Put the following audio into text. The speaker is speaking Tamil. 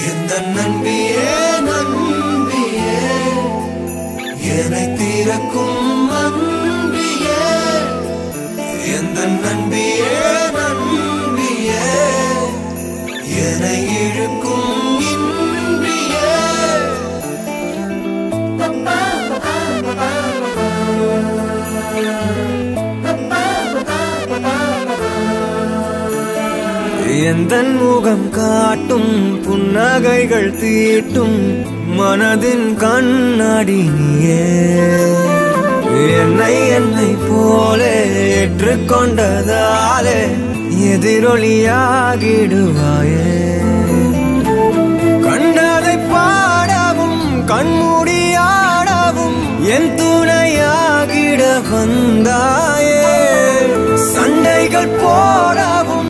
எந்த நம்பியே நம்பியே என்னை தீரக்கும் அன்பியே எந்த நம்பியே நம்பியே என்னை இழுக்கும் இன்பியே எந்தன் முகம் காட்டும் புன்னகைகள் தீட்டும் மனதின் கண்ணாடி நீயே என்னை போலே ஏற்றுக்கொண்டதாலே எதிரொலியாகிடுவாயே கண்டதை பாடவும் கண்மூடியாடவும் என் துணையாகிட வந்தா